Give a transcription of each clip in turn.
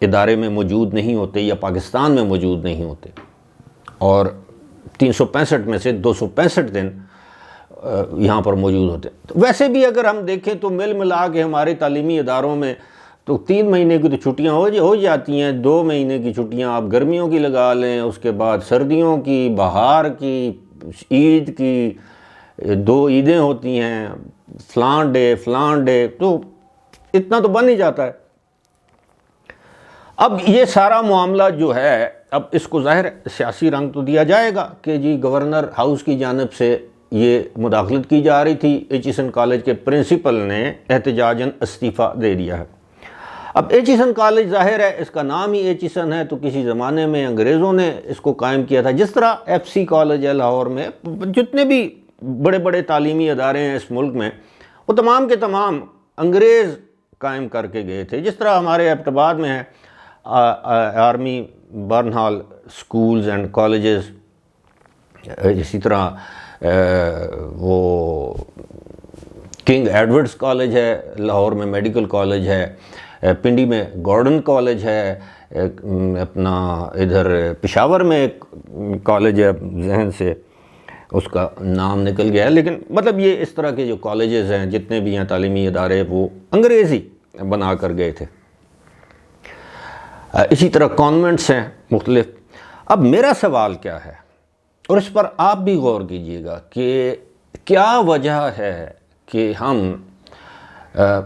ادارے میں موجود نہیں ہوتے یا پاکستان میں موجود نہیں ہوتے، اور 365 میں سے 265 دن یہاں پر موجود ہوتے ہیں۔ تو ویسے بھی اگر ہم دیکھیں تو مل ملا کے ہمارے تعلیمی اداروں میں تو 3 مہینے کی تو چھٹیاں ہو جاتی ہیں، 2 مہینے کی چھٹیاں آپ گرمیوں کی لگا لیں، اس کے بعد سردیوں کی، بہار کی، عید کی، 2 عیدیں ہوتی ہیں، فلان ڈے، تو اتنا تو بن ہی جاتا ہے۔ اب یہ سارا معاملہ جو ہے، اب اس کو ظاہر سیاسی رنگ تو دیا جائے گا کہ جی گورنر ہاؤس کی جانب سے یہ مداخلت کی جا رہی تھی، ایچیسن کالج کے پرنسپل نے احتجاجاً استعفیٰ دے دیا ہے۔ اب ایچیسن کالج ظاہر ہے اس کا نام ہی ایچیسن ہے، تو کسی زمانے میں انگریزوں نے اس کو قائم کیا تھا، جس طرح ایف سی کالج ہے لاہور میں، جتنے بھی بڑے بڑے تعلیمی ادارے ہیں اس ملک میں وہ تمام کے تمام انگریز قائم کر کے گئے تھے۔ جس طرح ہمارے ایبٹ آباد میں ہے army Burn Hall schools and colleges, اسی طرح وہ کنگ ایڈورڈز کالج ہے لاہور میں، میڈیکل کالج ہے، پنڈی میں گورڈن کالج ہے، اپنا ادھر پشاور میں ایک کالج ہے، ذہن سے اس کا نام نکل گیا ہے، لیکن مطلب یہ اس طرح کے جو کالجز ہیں جتنے بھی ہیں تعلیمی ادارے وہ انگریزی بنا کر گئے تھے۔ اسی طرح کانوینٹس ہیں مختلف۔ اب میرا سوال کیا ہے، اور اس پر آپ بھی غور کیجئے گا کہ کیا وجہ ہے کہ ہم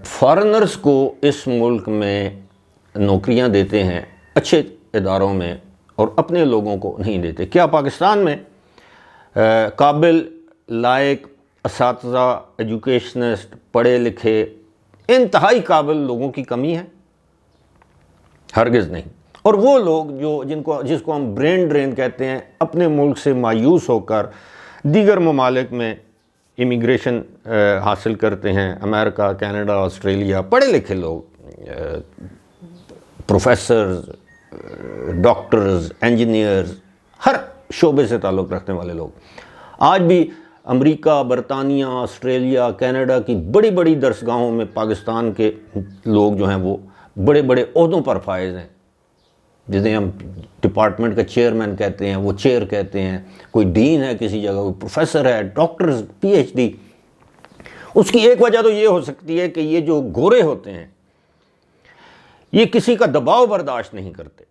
فارنرز کو اس ملک میں نوکریاں دیتے ہیں اچھے اداروں میں اور اپنے لوگوں کو نہیں دیتے؟ کیا پاکستان میں قابل، لائق اساتذہ، ایجوکیشنسٹ، پڑھے لکھے، انتہائی قابل لوگوں کی کمی ہے؟ ہرگز نہیں۔ اور وہ لوگ جس کو ہم برین ڈرین کہتے ہیں، اپنے ملک سے مایوس ہو کر دیگر ممالک میں امیگریشن حاصل کرتے ہیں، امریکہ، کینیڈا، آسٹریلیا، پڑھے لکھے لوگ، پروفیسرز، ڈاکٹرز، انجینئرز، ہر شعبے سے تعلق رکھنے والے لوگ آج بھی امریکہ، برطانیہ، آسٹریلیا، کینیڈا کی بڑی بڑی درسگاہوں میں پاکستان کے لوگ جو ہیں وہ بڑے بڑے عہدوں پر فائز ہیں، جسے ہم ڈپارٹمنٹ کا چیئرمین کہتے ہیں، وہ چیئر کہتے ہیں، کوئی ڈین ہے کسی جگہ، کوئی پروفیسر ہے، ڈاکٹرز، پی ایچ ڈی۔ اس کی ایک وجہ تو یہ ہو سکتی ہے کہ یہ جو گورے ہوتے ہیں یہ کسی کا دباؤ برداشت نہیں کرتے۔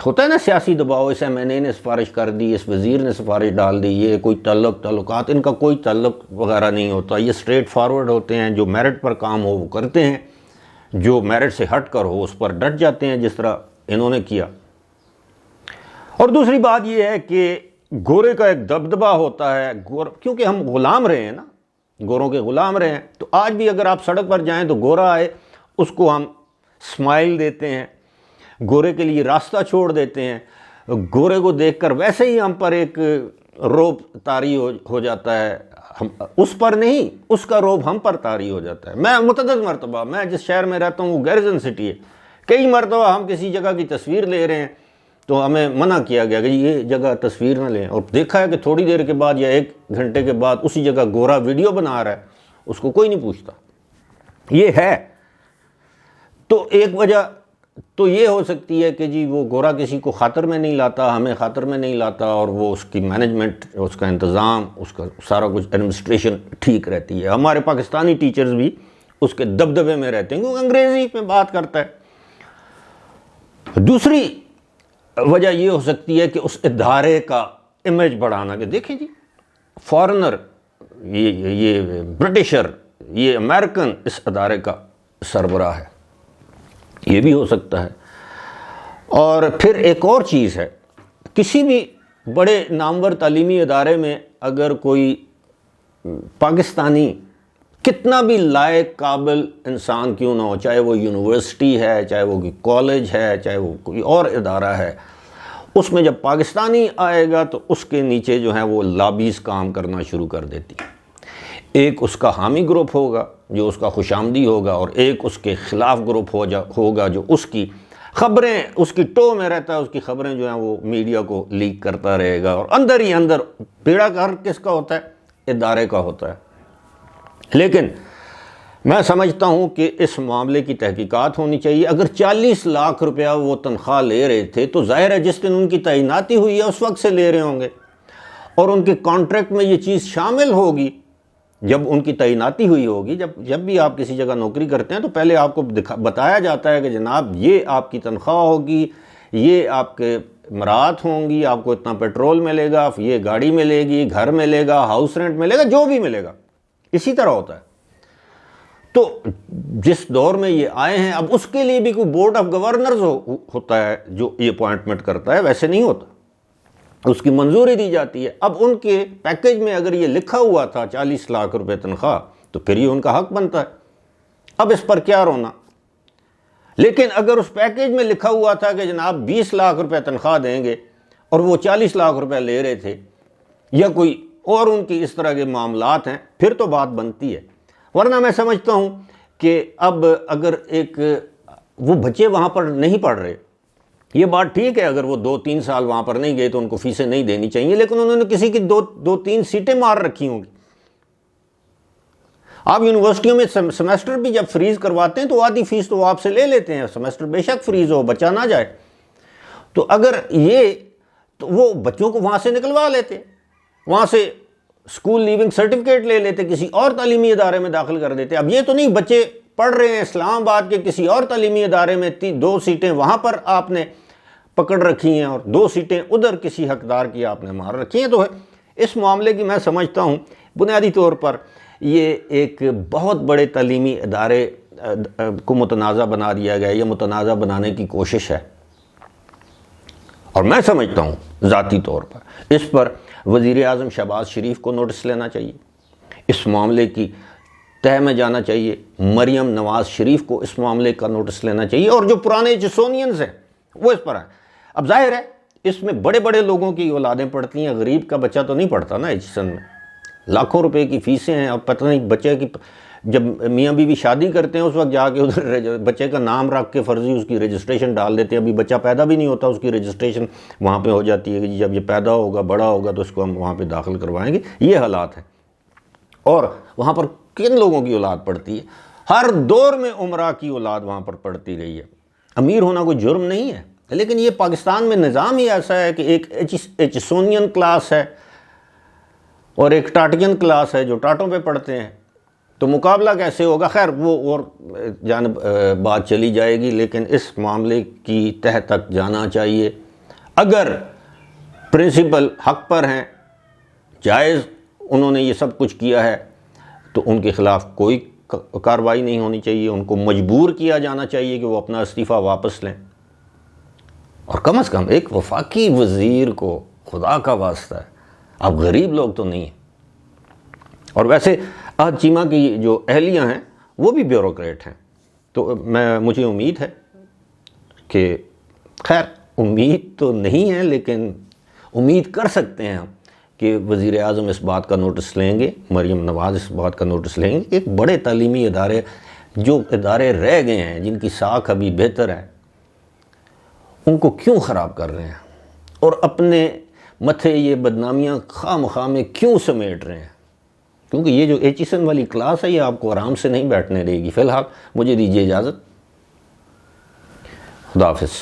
ہوتا ہے نا سیاسی دباؤ، اس ایم این اے نے سفارش کر دی، اس وزیر نے سفارش ڈال دی، یہ کوئی تعلقات، ان کا کوئی تعلق وغیرہ نہیں ہوتا، یہ اسٹریٹ فارورڈ ہوتے ہیں، جو میرٹ پر کام ہو وہ کرتے ہیں، جو میرٹ سے ہٹ کر ہو اس پر ڈٹ جاتے ہیں، جس طرح انہوں نے کیا۔ اور دوسری بات یہ ہے کہ گورے کا ایک دبدبہ ہوتا ہے، کیونکہ ہم غلام رہے ہیں نا، گوروں کے غلام رہے ہیں، تو آج بھی اگر آپ سڑک پر جائیں تو گورا آئے اس کو ہم اسمائل دیتے ہیں، گورے کے لیے راستہ چھوڑ دیتے ہیں، گورے کو دیکھ کر ویسے ہی ہم پر ایک روب طاری ہو جاتا ہے، ہم اس پر نہیں، اس کا روب ہم پر طاری ہو جاتا ہے۔ میں متعدد مرتبہ، میں جس شہر میں رہتا ہوں وہ گیرزن سٹی ہے، کئی مرتبہ ہم کسی جگہ کی تصویر لے رہے ہیں تو ہمیں منع کیا گیا کہ یہ جگہ تصویر نہ لیں، اور دیکھا ہے کہ تھوڑی دیر کے بعد یا 1 گھنٹے کے بعد اسی جگہ گورا ویڈیو بنا رہا ہے، اس کو کوئی نہیں پوچھتا۔ یہ ہے تو ایک وجہ تو یہ ہو سکتی ہے کہ جی وہ گورا کسی کو خاطر میں نہیں لاتا، ہمیں خاطر میں نہیں لاتا، اور وہ اس کی مینجمنٹ، اس کا انتظام، اس کا سارا کچھ ایڈمنسٹریشن ٹھیک رہتی ہے۔ ہمارے پاکستانی ٹیچرز بھی اس کے دبدبے میں رہتے ہیں کیونکہ انگریزی میں بات کرتا ہے۔ دوسری وجہ یہ ہو سکتی ہے کہ اس ادارے کا امیج بڑھانا، کہ دیکھیں جی فارنر، یہ برٹشر، یہ امریکن اس ادارے کا سربراہ ہے، یہ بھی ہو سکتا ہے۔ اور پھر ایک اور چیز ہے، کسی بھی بڑے نامور تعلیمی ادارے میں اگر کوئی پاکستانی کتنا بھی لائق قابل انسان کیوں نہ ہو، چاہے وہ یونیورسٹی ہے، چاہے وہ کوئی کالج ہے، چاہے وہ کوئی اور ادارہ ہے، اس میں جب پاکستانی آئے گا تو اس کے نیچے جو ہیں وہ لابیز کام کرنا شروع کر دیتی ہیں۔ ایک اس کا حامی گروپ ہوگا جو اس کا خوش آمدی ہوگا، اور ایک اس کے خلاف گروپ ہوگا جو اس کی خبریں، اس کی ٹو میں رہتا ہے، اس کی خبریں جو ہیں وہ میڈیا کو لیک کرتا رہے گا، اور اندر ہی اندر بیڑا گھر کس کا ہوتا ہے؟ ادارے کا ہوتا ہے۔ لیکن میں سمجھتا ہوں کہ اس معاملے کی تحقیقات ہونی چاہیے۔ اگر 40 لاکھ روپیہ وہ تنخواہ لے رہے تھے تو ظاہر ہے جس دن ان کی تعیناتی ہوئی ہے اس وقت سے لے رہے ہوں گے، اور ان کے کانٹریکٹ میں یہ چیز شامل ہوگی جب ان کی تعیناتی ہوئی ہوگی۔ جب بھی آپ کسی جگہ نوکری کرتے ہیں تو پہلے آپ کو بتایا جاتا ہے کہ جناب یہ آپ کی تنخواہ ہوگی، یہ آپ کے مراعات ہوں گی، آپ کو اتنا پیٹرول ملے گا، یہ گاڑی ملے گی، گھر ملے گا، ہاؤس رینٹ ملے گا، جو بھی ملے گا۔ اسی طرح ہوتا ہے۔ تو جس دور میں یہ آئے ہیں، اب اس کے لیے بھی کوئی بورڈ آف گورنرز ہوتا ہے جو یہ اپوائنٹمنٹ کرتا ہے، ویسے نہیں ہوتا، اس کی منظوری دی جاتی ہے۔ اب ان کے پیکیج میں اگر یہ لکھا ہوا تھا 40 لاکھ روپے تنخواہ تو پھر یہ ان کا حق بنتا ہے، اب اس پر کیا رونا۔ لیکن اگر اس پیکیج میں لکھا ہوا تھا کہ جناب 20 لاکھ روپے تنخواہ دیں گے اور وہ 40 لاکھ روپے لے رہے تھے، یا کوئی اور ان کی اس طرح کے معاملات ہیں، پھر تو بات بنتی ہے۔ ورنہ میں سمجھتا ہوں کہ اب اگر وہ بچے وہاں پر نہیں پڑھ رہے، یہ بات ٹھیک ہے، اگر وہ 2-3 سال وہاں پر نہیں گئے تو ان کو فیسیں نہیں دینی چاہیے، لیکن انہوں نے کسی کی 2-3 سیٹیں مار رکھی ہوں گی۔ آپ یونیورسٹیوں میں سیمیسٹر بھی جب فریز کرواتے ہیں تو آدھی فیس تو آپ سے لے لیتے ہیں، سیمیسٹر بے شک فریز ہو، بچہ نہ جائے، تو اگر تو وہ بچوں کو وہاں سے نکلوا لیتے، وہاں سے اسکول لیونگ سرٹیفکیٹ لے لیتے، کسی اور تعلیمی ادارے میں داخل کر دیتے۔ اب یہ تو نہیں بچے پڑھ رہے ہیں اسلام آباد کے کسی اور تعلیمی ادارے میں، 2 سیٹیں وہاں پر آپ نے پکڑ رکھی ہیں اور 2 سیٹیں ادھر کسی حقدار کی آپ نے مار رکھی ہیں۔ تو اس معاملے کی میں سمجھتا ہوں بنیادی طور پر یہ ایک بہت بڑے تعلیمی ادارے کو متنازع بنا دیا گیا، یہ متنازع بنانے کی کوشش ہے، اور میں سمجھتا ہوں ذاتی طور پر اس پر وزیر اعظم شہباز شریف کو نوٹس لینا چاہیے، اس معاملے کی تہہ میں جانا چاہیے، مریم نواز شریف کو اس معاملے کا نوٹس لینا چاہیے، اور جو پرانے ایچسونینز ہیں وہ اس پر ہیں۔ اب ظاہر ہے اس میں بڑے بڑے لوگوں کی اولادیں پڑھتی ہیں، غریب کا بچہ تو نہیں پڑھتا نا ایچسن میں، لاکھوں روپے کی فیسیں ہیں۔ اب پتہ نہیں بچے کی جب میاں بیوی شادی کرتے ہیں اس وقت جا کے ادھر بچے کا نام رکھ کے فرضی اس کی رجسٹریشن ڈال دیتے ہیں، ابھی بچہ پیدا بھی نہیں ہوتا، اس کی رجسٹریشن وہاں پہ ہو جاتی ہے کہ جب یہ پیدا ہوگا، بڑا ہوگا تو اس کو ہم وہاں پہ داخل کروائیں گے۔ یہ حالات ہیں، اور وہاں پر کن لوگوں کی اولاد پڑتی ہے؟ ہر دور میں عمرہ کی اولاد وہاں پر پڑتی رہی ہے۔ امیر ہونا کوئی جرم نہیں ہے، لیکن یہ پاکستان میں نظام ہی ایسا ہے کہ ایک ایچسونین کلاس ہے اور ایک ٹاٹین کلاس ہے جو ٹاٹوں پہ پڑھتے ہیں، تو مقابلہ کیسے ہوگا؟ خیر وہ اور جانب بات چلی جائے گی، لیکن اس معاملے کی تہہ تک جانا چاہیے۔ اگر پرنسپل حق پر ہیں، جائز انہوں نے یہ سب کچھ کیا ہے، تو ان کے خلاف کوئی کارروائی نہیں ہونی چاہیے، ان کو مجبور کیا جانا چاہیے کہ وہ اپنا استعفیٰ واپس لیں، اور کم از کم ایک وفاقی وزیر کو خدا کا واسطہ ہے، آپ غریب لوگ تو نہیں ہیں۔ اور ویسے عہد چیمہ کی جو اہلیہ ہیں وہ بھی بیوروکریٹ ہیں، تو مجھے امید ہے کہ خیر امید تو نہیں ہے، لیکن امید کر سکتے ہیں ہم کہ وزیر اعظم اس بات کا نوٹس لیں گے، مریم نواز اس بات کا نوٹس لیں گے کہ ایک بڑے تعلیمی ادارے، جو ادارے رہ گئے ہیں، جن کی ساکھ ابھی بہتر ہے، ان کو کیوں خراب کر رہے ہیں، اور اپنے متھے یہ بدنامیاں خواہ مخواہ میں کیوں سمیٹ رہے ہیں؟ کیونکہ یہ جو ایچسن والی کلاس ہے یہ آپ کو آرام سے نہیں بیٹھنے دے گی۔ فی الحال مجھے دیجیے اجازت، خدا حافظ۔